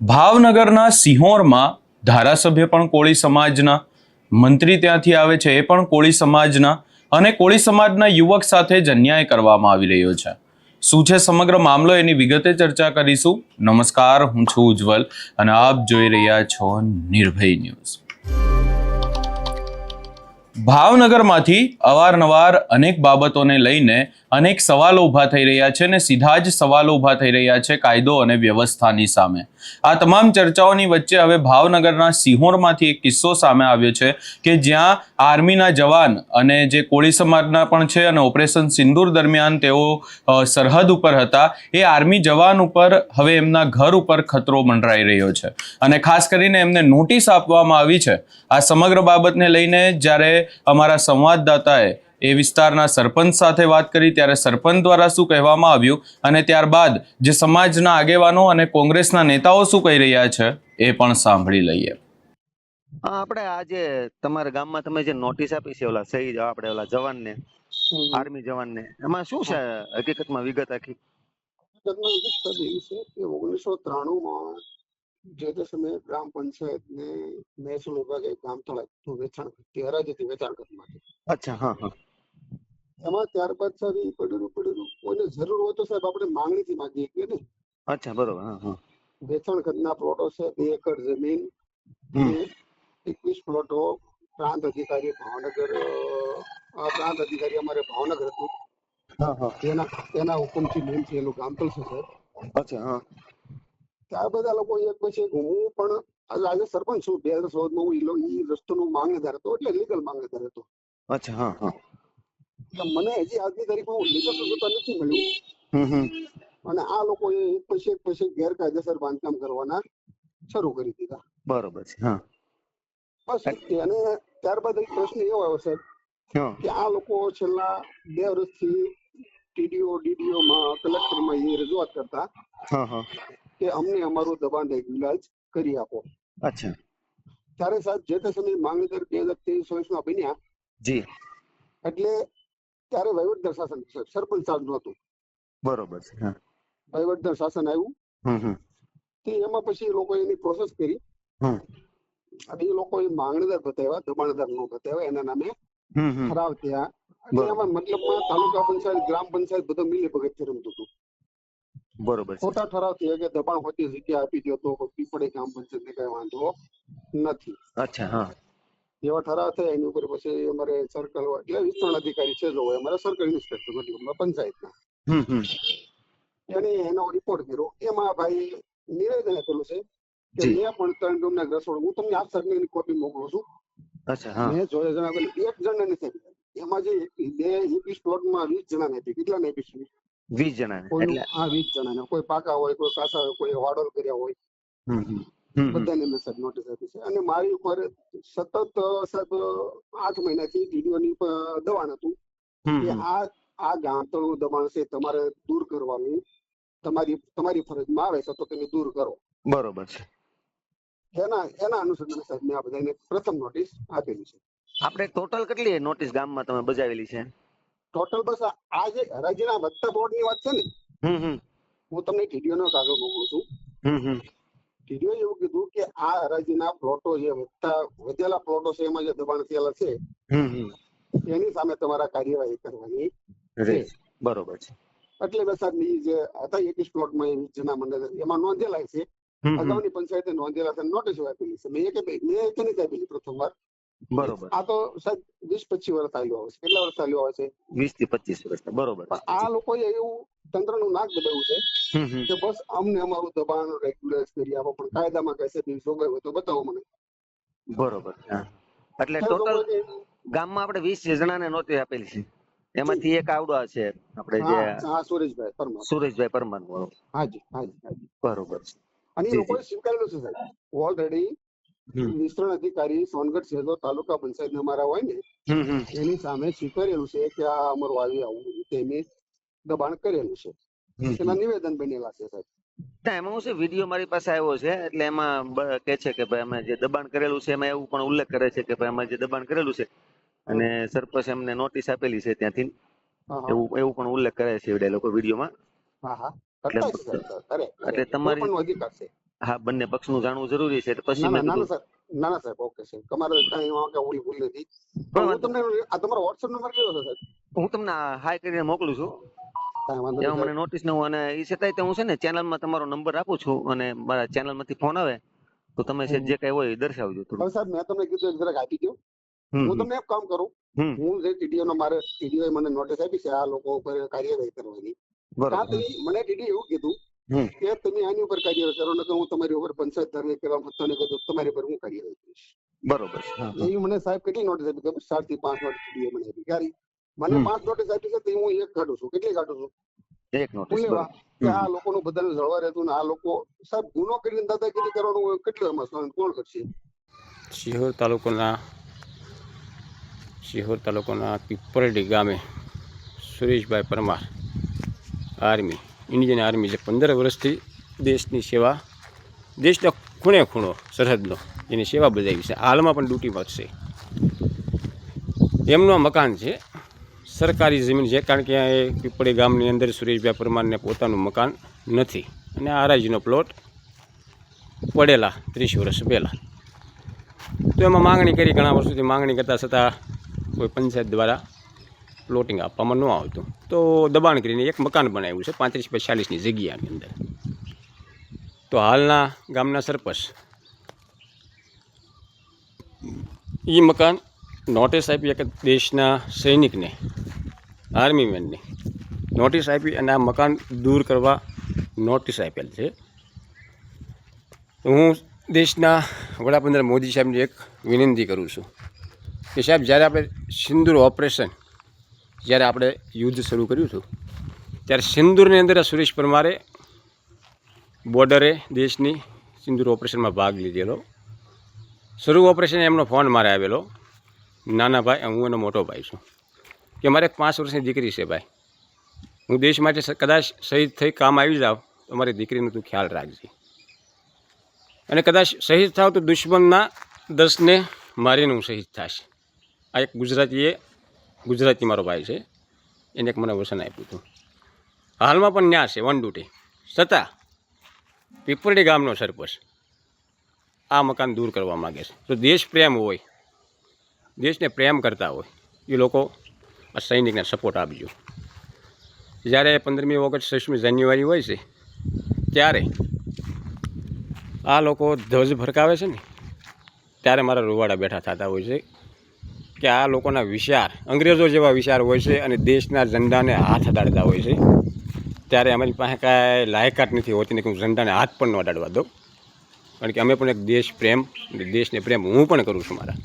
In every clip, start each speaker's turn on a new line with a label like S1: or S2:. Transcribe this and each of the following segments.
S1: ભાવનગરના સિંહોરમાં ધારાસભ્ય પણ કોળી સમાજના, મંત્રી ત્યાંથી આવે છે એ પણ કોળી સમાજના, અને કોળી સમાજના યુવક સાથે જ અન્યાય કરવામાં આવી રહ્યો છે. શું છે સમગ્ર મામલો, એની વિગતે ચર્ચા કરીશું. નમસ્કાર, હું છું ઉજ્જવલ અને આપ જોઈ રહ્યા છો નિર્ભય ન્યૂઝ. ભાવનગરમાંથી અવારનવાર અનેક બાબતોને લઈને અનેક સવાલો ઊભા થઈ રહ્યા છે અને સીધા જ સવાલો ઊભા થઈ રહ્યા છે કાયદો અને વ્યવસ્થાની સામે. આ તમામ ચર્ચાઓની વચ્ચે હવે ભાવનગરના સિંહોરમાંથી એક કિસ્સો સામે આવ્યો છે કે જ્યાં આર્મીના જવાન અને જે કોળી સમાજના પણ છે અને ઓપરેશન સિંદૂર દરમિયાન તેઓ સરહદ ઉપર હતા, એ આર્મી જવાન ઉપર હવે એમના ઘર ઉપર ખતરો મંડરાઈ રહ્યો છે અને ખાસ કરીને એમને નોટિસ આપવામાં આવી છે. આ સમગ્ર બાબતને લઈને જ્યારે અમારા સંવાદદાતાએ એ વિસ્તારના સરપંચ સાથે વાત કરી ત્યારે સરપંચ દ્વારા શું કહેવામાં આવ્યું અને ત્યારબાદ જે સમાજના આગેવાનો અને કોંગ્રેસના નેતાઓ શું કહી રહ્યા છે એ પણ સાંભળી લઈએ.
S2: આપણે આજે તમારા ગામમાં તમે જે નોટિસ આપી છે ઓલા શહીદ આપણે ઓલા જવાનને, આર્મી જવાનને, એમાં શું છે હકીકતમાં વિગત આખી?
S3: હકીકતમાં વિગત સાહેબ એવી છે કે 1993માં જે તે સમયે ગ્રામ પંચાયતને મહેસૂલ વિભાગે ગામ તળાવ વેચાણ હરાજીથી વેચાણ કરવા માટે.
S2: અચ્છા, હા હા.
S3: એમાં ત્યારબાદ સાહેબ એ પડેલું કોઈને જરૂર હોય તો સાહેબ આપણે માંગણીથી માગીએ કે ને.
S2: અચ્છા, બરોબર. હા હા.
S3: વેચાણ ખતના પ્લોટો છે 2 એકર જમીન, 21 પ્લોટો. પ્રાંત અધિકારી ભાવનગર, પ્રાંત અધિકારી અમારે ભાવનગર હતું,
S2: હા હા.
S3: તેના હુકમથી નિયમથી એનું ગામ તળશે સાહેબ.
S2: અચ્છા, હા.
S3: ત્યાં બધા લોકો એક પછી એક, હું પણ આજે સરપંચ છું. 2014માં હું એ વસ્તુનું માંગણીદાર હતો, એટલે લીગલ માંગણીદાર હતો.
S2: અચ્છા, હા હા.
S3: એટલે મને હજી આજની તારીખમાં લીગલ સત્તા નથી મળ્યું અને આ લોકોએ એક પછી એક ગેરકાયદેસર બાંધકામ કરવાના શરૂ કરી દીધા.
S2: બરોબર છે. હા.
S3: બસ અને ત્યારબાદ એક પ્રશ્ન એવો આવ્યો સાહેબ કે આ લોકો છેલ્લા 2 વર્ષથી ડીડીઓ માં, કલેક્ટરમાં એ રજૂઆત કરતા કે અમને અમારું દબાણ રેગ્યુલાઇઝ કરી આપો.
S2: અચ્છા.
S3: ત્યારે સાહેબ જે તે સમયે માંગણીદાર 2023-24માં બન્યા
S2: જી,
S3: એટલે ત્યારે વહીવટદાર શાસન સરપંચ સાહેબ નહોતું.
S2: બરોબર છે. હા.
S3: વહીવટદાર શાસન આવ્યું તે એમાં પછી લોકો એની પ્રોસેસ કરી અને એ લોકો માંગણીદાર બતાવ્યા, દબાણદાર ન બતાવ્યા, એના નામે ઠરાવ થયા. અને એમાં મતલબમાં તાલુકા પંચાયત, ગ્રામ પંચાયત બધો મિલી ભગત રમતું હતું.
S2: બરોબર છે.
S3: ખોટા ઠરાવ થયા કે દબાણ હોતી જગ્યા આપી દો તો પીપળે ગ્રામ પંચાયત ને કઈ વાંધો નથી.
S2: અચ્છા, હા.
S3: એવા ઠરાવ થયા. એની ઉપર પછી અમારે સર્કલ એટલે વિસ્તરણ અધિકારી છે જો અમારા સર્કલ ઇન્સ્પેક્ટર મતલબ પંચાયતના, એને એનો રિપોર્ટ કર્યો. એમાં ભાઈ નિવેદન આપેલું છે કે મેં પણ 3 રૂમના રસોડું, હું તમને આપ સર્કલની કોપી મોકલું છું.
S2: અચ્છા, હા.
S3: મેં જોડે જણાવેલું એક જણને નથી આપી. એમાં જે 21 પ્લોટમાં 20 જણાને આપી. કેટલાને આપી?
S2: 20 જણા.
S3: એટલે આ 20 જણાને, કોઈ પાકા હોય, કોઈ કાસા હોય, કોઈ વાડોલ કર્યા હોય, બધાને મેં સાહેબ નોટિસ આપી છે. અને મારી ઉપર સતત સાહેબ 8 મહિનાથી ડીડીઓની દબાણ હતું કે આ ગામતળનું દબાણ છે, તમારે દૂર કરવાનું, તમારી ફરજમાં આવે છે તો તમે દૂર કરો.
S2: બરોબર છે.
S3: એના અનુસંધાને સાહેબ મેં આ બધાને પ્રથમ નોટિસ આપેલી છે.
S2: આપણે ટોટલ કેટલી નોટિસ ગામમાં તમે બજાવેલી છે?
S3: ટોટલ બસ આ જે હરાજીના વધતા બોર્ડની વાત છે ને, હું તમને ટીડીઓનો કાગળ મોકલું છું. ટીડીઓ એવું કીધું કે આ હરાજીના પ્લોટો જે વધેલા પ્લોટો છે એમાં જે દબાણ થયેલા છે એની સામે તમારા કાર્યવાહી કરવાની છે.
S2: બરોબર છે.
S3: એટલે વરસાદની જે હતા 21 પ્લોટમાં 20 જણા મંડળ એમાં નોંધેલા છે. અગાઉની પંચાયતે નોંધેલા છે, નોટિસો આપેલી છે. મેં એક નથી આપેલી પ્રથમવાર.
S2: બરોબર.
S3: આ તો સાહેબ 20-25 વર્ષ ચાલ્યો આવે છે. કેટલા વર્ષ ચાલ્યો આવે છે?
S2: 20 થી 25 વર્ષ. બરોબર.
S3: આ લોકોએ એવું તંત્રનું નાક દબાવ્યું છે કે બસ અમને અમારું દબાણ રેગ્યુલાઇઝ કરી આપો, પણ કાયદામાં કઈ છે જોગવાઈ હોય તો બતાવો મને.
S2: બરોબર. એટલે ટોટલ ગામમાં આપણે 20 જણાને નોટિસ આપેલી છે. એમાંથી એક આવડો છે આપણે જે સુરેશભાઈ પરમાર.
S3: હાજી હાજી હાજી.
S2: બરોબર છે.
S3: અને એ લોકોએ સ્વીકારેલું છે સાહેબ. ઓલરેડી વિસ્તરણ અધિકારી સોનગઢ છે તો તાલુકા પંચાયત અમારા હોય ને એની સામે સ્વીકારેલું છે કે આ અમારું આવી આવું તેની દબાણ કરેલું છે. એના નિવેદન બનેલા છે સાહેબ.
S2: એમાં હું છે, વિડીયો મારી પાસે આવ્યો છે, એટલે એમાં કે છે કે ભાઈ અમે જે દબાણ કરેલું છે એમાં એવું પણ ઉલ્લેખ કરે છે કે ભાઈ અમે જે દબાણ કરેલું છે અને સરપંચ એમને નોટિસ આપેલી છે ત્યાંથી, એવું પણ ઉલ્લેખ કરે છે એ લોકો વિડીયોમાં. એટલે તમારી હા, બંને પક્ષનું જાણવું જરૂરી છે એટલે પછી
S3: ના
S2: મેં
S3: ના ના
S2: કીધું
S3: સાહેબ, ના ના સાહેબ, ઓકે સાહેબ, તમારે કઈ વાંકે ઓળી ભૂલ નથી.
S2: કોઈ
S3: હું
S2: વાંધો
S3: તમને આ તમારો વોટ્સએપ નંબર કયો છે સાહેબ?
S2: હું તમને હાઈ કરીને મોકલું છું.
S3: કાંઈ વાંધો નહીં
S2: એમાં મને
S3: સાહેબ.
S2: નોટિસ ને હું અને એ છતાંય તે હું છે ને ચેનલમાં તમારો નંબર આપું છું અને મારા ચેનલમાંથી ફોન આવે તો તમે છે જે કઈ હોય એ દર્શાવજો થોડું.
S3: હવે સાહેબ મેં તમને કીધું એક જરાક આપી દો.
S2: હમ
S3: હું
S2: હમ
S3: તમને એક કામ કરું,
S2: હમ
S3: હું જે ટીડીઓ નો મારે ટીડીઓ મને નોટિસ આપી છે આ લોકો ઉપર કાર્યવાહી કરવાની.
S2: બરોબર.
S3: કાં તો મને ટીડી એવું કીધું
S2: હમ
S3: કે તમે આની ઉપર કાર્યવાહી કરો, નકર હું તમારી ઉપર પંચાયત ધારને કરવા મતદાન કરું, તમારી ઉપર હું કાર્યવાહી કરીશ.
S2: બરોબર છે. હા, હા.
S3: એવી મને સાહેબ કેટલી નોટિસ આપી ખબર? 4 થી 5 નોટિસ ટીડીઓ મને આપી. ક્યારે મને
S2: હમ.
S3: 5 નોટિસ આપી છે તો હું એક કાઢું છું. કેટલી કાઢું છું?
S2: એક નોટિસ.
S3: હું લેવા
S2: બરોબર.
S3: કે
S2: હમ
S3: આ
S2: હમ.
S3: લોકોનું બધાને જળવા રહેતું ને આ લોકો સાહેબ ગુનો કરીને દાદાગીરી કરવાનું હોય, કેટલું એમાં સહન કોણ કરશે?
S4: સિહોર તાલુકાના પીપરડી ગામે Sureshbhai Parmar, army, Indian army, જે 15 વર્ષથી દેશની સેવા, દેશનો ખૂણે ખૂણો સરહદનો જેની સેવા બજાવી છે, હાલમાં પણ ડ્યુટીમાં જ છે. એમનું આ મકાન છે, સરકારી જમીન છે, કારણ કે એ પીપળી ગામની અંદર સુરેશભાઈ પરમારને પોતાનું મકાન નથી અને આરાજીનો પ્લોટ પડેલા 30 વર્ષ પહેલાં. તો એમાં માંગણી કરી, ઘણા વર્ષોથી માંગણી કરતા છતાં કોઈ પંચાયત દ્વારા પ્લોટિંગ આપવામાં ન આવતું, તો દબાણ કરીને એક મકાન બનાવ્યું છે 35 બાય 40ની જગ્યાની અંદર. તો હાલના ગામના સરપંચ એ મકાન નોટિસ આપી, એક દેશના સૈનિકને, આર્મીમેનને નોટિસ આપી અને આ મકાન દૂર કરવા નોટિસ આપેલ છે. હું દેશના વડાપ્રધાન મોદી સાહેબને એક વિનંતી કરું છું કે સાહેબ, જ્યારે આપણે સિંદૂર ઓપરેશન, જ્યારે આપણે યુદ્ધ શરૂ કર્યું હતું ત્યારે સિંદૂરની અંદર સુરેશ પરમારે બોર્ડરે દેશની સિંદૂર ઓપરેશનમાં ભાગ લીધેલો. શરૂ ઓપરેશન એમનો ફોન મારે આવેલો, નાના ભાઈ, હું એનો મોટો ભાઈ છું, કે મારે એક 5 વર્ષની દીકરી છે ભાઈ, હું દેશ માટે કદાચ શહીદ થઈ કામ આવી જાઉં તો મારી દીકરીનો તું ખ્યાલ રાખજે, અને કદાચ શહીદ થાવ તો દુશ્મનના 10ને મારીને હું શહીદ થશે. આ એક ગુજરાતી મારો ભાઈ છે, એને એક મને વચન આપ્યું હતું. હાલમાં પણ ન્યા છે ઓન ડ્યુટી, છતાં પીપરડી ગામનો સરપંચ આ મકાન દૂર કરવા માગે છે. તો દેશ પ્રેમ હોય, દેશને પ્રેમ કરતા હોય એ લોકો આ સૈનિકને સપોર્ટ આપજો. જ્યારે 15મી ઓગસ્ટ 6મી જાન્યુઆરી હોય છે ત્યારે આ લોકો ધ્વજ ફરકાવે છે ને, ત્યારે મારા રૂવાડા બેઠા થતા હોય છે કે આ લોકોના વિચાર અંગ્રેજો જેવા વિચાર હોય છે અને દેશના ઝંડાને હાથ અડાડતા હોય છે. ત્યારે અમારી પાસે કાંઈ લાયકાત નથી હોતી ને કે હું ઝંડાને હાથ પણ ન અડાડવા દઉં, કારણ કે અમે પણ એક દેશ પ્રેમ, દેશને પ્રેમ હું પણ કરું છું મારા.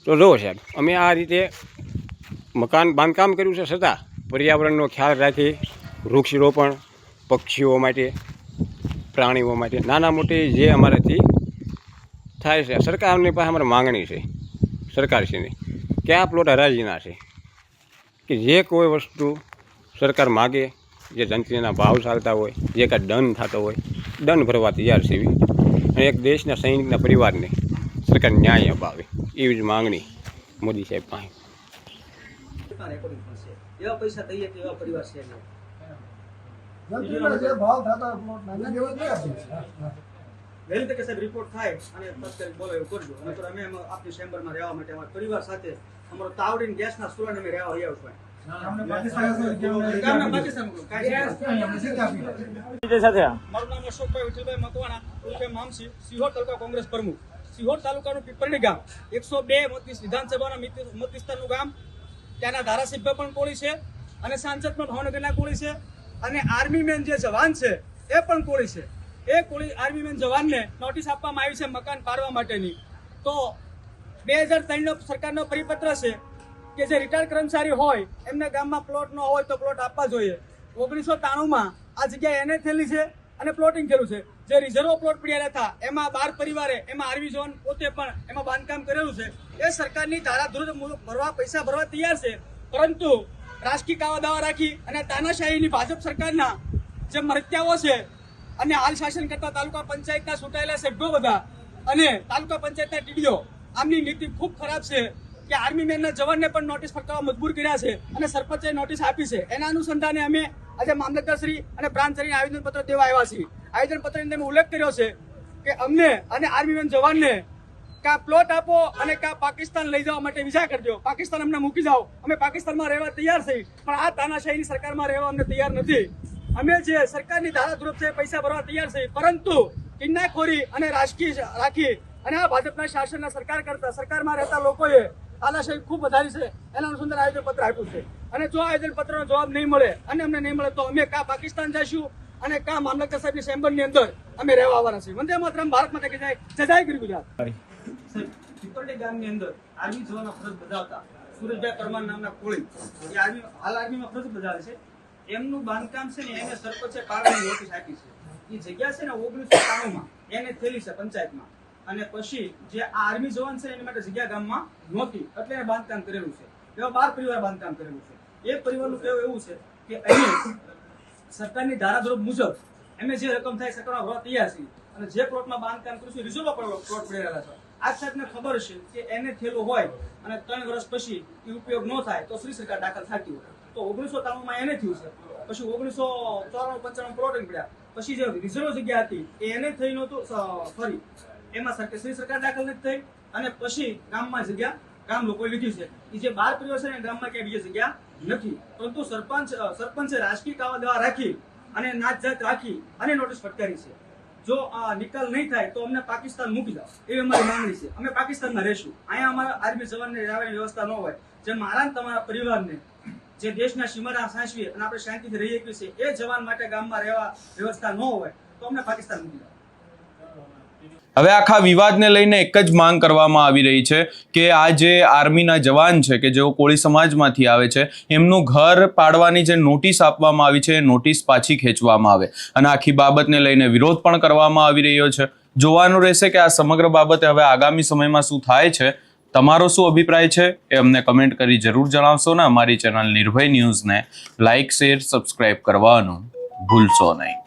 S4: તો જો સાહેબ, અમે આ રીતે મકાન બાંધકામ કર્યું છે, છતાં પર્યાવરણનો ખ્યાલ રાખી વૃક્ષરોપણ, પક્ષીઓ માટે, પ્રાણીઓ માટે, નાના મોટી જે અમારાથી થાય છે. સરકારની પાસે અમારે માંગણી છે સરકારશ્રીની કે આ પ્લોટ હરાજીના છે, કે જે કોઈ વસ્તુ સરકાર માગે, જે જંત્રીના ભાવ ચાલતા હોય, જે કાંઈ દંડ થતો હોય, દંડ ભરવા તૈયાર છે એવી, અને એક દેશના સૈનિકના પરિવારને સરકાર ન્યાય અપાવે એવી જ માંગણી મોદી સાહેબ પાસે.
S5: એવા પૈસા દઈએ તો એવા પરિવાર છે નહીં. વહેલી તકે સાહેબ રિપોર્ટ થાય અને તાત્કાલિક બોલો એવું કરજો. નહીંતર અમે આપણી ચેમ્બરમાં રહેવા માટે અમારા પરિવાર સાથે અમારો તાવડીને ગેસના સ્ટોરને અમે રહેવા આવ્યા છીએ. મારું નામ અશોકભાઈ વિઠ્ઠલભાઈ મકવાણા, ઉર્ફે મામસી, સિહોર તાલુકા કોંગ્રેસ પ્રમુખ. સિહોર તાલુકાનું પીપરડી ગામ 102 વિધાનસભાના મત વિસ્તારનું ગામ. ત્યાંના ધારાસભ્ય પણ કોળી છે અને સાંસદ પણ ભાવનગરના કોળી છે, અને આર્મી મેન જે જવાન છે એ પણ કોળી છે. એ કોળી આર્મી મેન જવાનને નોટિસ આપવામાં આવી છે મકાન પાડવા માટેની. તો 2003નો સરકારનો પરિપત્ર છે કે જે રિટાયર્ડ કર્મચારી હોય એમને ગામમાં પ્લોટ ન હોય તો પ્લોટ આપવા જોઈએ. 1993માં આ જગ્યા એને થયેલી છે અને પ્લોટિંગ થયેલું છે. જે રિઝર્વ પ્લોટ પડ્યા હતા એમાં 12 પરિવારે, એમાં આર્મી જવાન પોતે પણ એમાં બાંધકામ કરેલું છે. એ સરકારની ધારાધોરણ મુજબ પૈસા ભરવા તૈયાર છે, પરંતુ રાજકીય કાવા દાવા રાખી અને તાનાશાહીની ભાજપ સરકારના જે મરત્યાઓ છે અને હાલ શાસન કરતા તાલુકા પંચાયતના ચૂંટાયેલા સભ્યો બધા અને તાલુકા પંચાયતના ટીડીઓ, આમની નીતિ ખૂબ ખરાબ છે કે આર્મી મેનના જવાનને પણ નોટિસ ફટકારવા મજબૂર કર્યા છે અને સરપંચે નોટિસ આપી છે. એના અનુસંધાને અમે આજે મામલતદારશ્રી અને પ્રાંતશ્રીને આવેદનપત્ર દેવા આવ્યા છીએ. આયોજન પત્રની અંદર ઉલ્લેખ કર્યો છે કે અમને અને આર્મી જવાનને કા પ્લોટ આપો અને કા પાકિસ્તાન લઈ જવા માટે વિઝા કરજો, પાકિસ્તાન અમને મૂકી જાઓ, અમે પાકિસ્તાનમાં રહેવા તૈયાર છીએ, પણ આ તાનાશાહીની સરકારમાં રહેવા અમને તૈયાર નથી. અમે જે સરકારની ધારાધોરણ છે પૈસા ભરવા તૈયાર છીએ, પરંતુ કિન્નાખોરી અને રાજકીય રાખી અને આ ભાજપના શાસનના સરકારમાં રહેતા લોકોએ તાનાશાહી ખૂબ વધારી છે. એના અનુસંધાન આયોજન પત્ર આપ્યું છે અને જો આયોજન પત્રનો જવાબ નહીં મળે અને અમને નહીં મળે તો અમે કા પાકિસ્તાન જઈશું અને કા મામલતદાર સાહેબની ચેમ્બરની અંદર અમે રહેવા આવવાના છીએ. વંદે માતરમ, ભારત માતા કી જય, જય શ્રી ગુજરાત. પીપરડી ગામની અંદર આર્મી જવાનો ફરજ બજાવતા સુરેશભાઈ પરમાર નામના કોળી એ હાલ આર્મીમાં ફરજ બજાવે છે. એમનું બાંધકામ છે ને એને સરપંચે પાડવાની નોટિસ આપી છે. એ જગ્યા છે ને 1993માં એને થયેલી છે પંચાયતમાં, અને પછી જે આ આર્મી જવાન છે એની માટે જગ્યા ગામમાં નહોતી એટલે એને બાંધકામ કરેલું છે. એવા 12 પરિવાર બાંધકામ કરેલું છે. એક પરિવારનું કહેવું એવું છે કે અહીં સરકારની ધારાધોરણ મુજબ અમે જે રકમ થાય સરકારમાં ભરવા તૈયાર છીએ અને જે પ્લોટમાં બાંધકામ કરીશું રિઝર્વ પ્લોટ પડેલા છે. આ સાહેબને ખબર છે કે એને થયેલું હોય અને 3 વર્ષ પછી એ ઉપયોગ ન થાય તો શ્રી સરકાર દાખલ થતી હોય. તો 1993માં એને થયું છે, પછી 1994-95 પ્લોટિંગ પડ્યા, પછી જે રિઝર્વ જગ્યા હતી એ એને થઈ નહોતું, સોરી એમાં શ્રી સરકાર દાખલ નથી થઈ અને પછી ગામમાં જગ્યા ગામ લોકોએ લીધી છે. એ જે 12 પરિવાર છે ને ગામમાં ક્યાંય બીજી જગ્યા નથી, પરંતુ સરપંચે રાજકીય કાવા દેવા રાખી અને નાત જાત રાખી અને નોટિસ ફટકારી છે. જો નિકાલ નહીં થાય તો અમને પાકિસ્તાન મૂકી જાઓ એવી અમારી માંગણી છે. અમે પાકિસ્તાનમાં રહેશું, અહીંયા અમારા આર્મી જવાનને રહેવાની વ્યવસ્થા ન હોય. જે મારા ને તમારા પરિવારને જે દેશના સીમાડા સાચવી અને આપણે શાંતિથી રહી શકીએ છીએ એ જવાન માટે ગામમાં રહેવા વ્યવસ્થા ન હોય તો અમને પાકિસ્તાન મૂકી જાઓ.
S1: હવે આખા વિવાદને લઈને એક જ માંગ કરવામાં આવી રહી છે કે આ જે આર્મીના જવાન છે કે જેઓ કોળી સમાજમાંથી આવે છે એમનું ઘર પાડવાની જે નોટિસ આપવામાં આવી છે એ નોટિસ પાછી ખેંચવામાં આવે અને આખી બાબતને લઈને વિરોધ પણ કરવામાં આવી રહ્યો છે. જોવાનું રહેશે કે આ સમગ્ર બાબતે હવે આગામી સમયમાં શું થાય છે. તમારો શું અભિપ્રાય છે એ અમને કમેન્ટ કરી જરૂર જણાવશો ને અમારી ચેનલ નિર્ભય ન્યૂઝને લાઇક, શેર, સબસ્ક્રાઇબ કરવાનું ભૂલશો નહીં.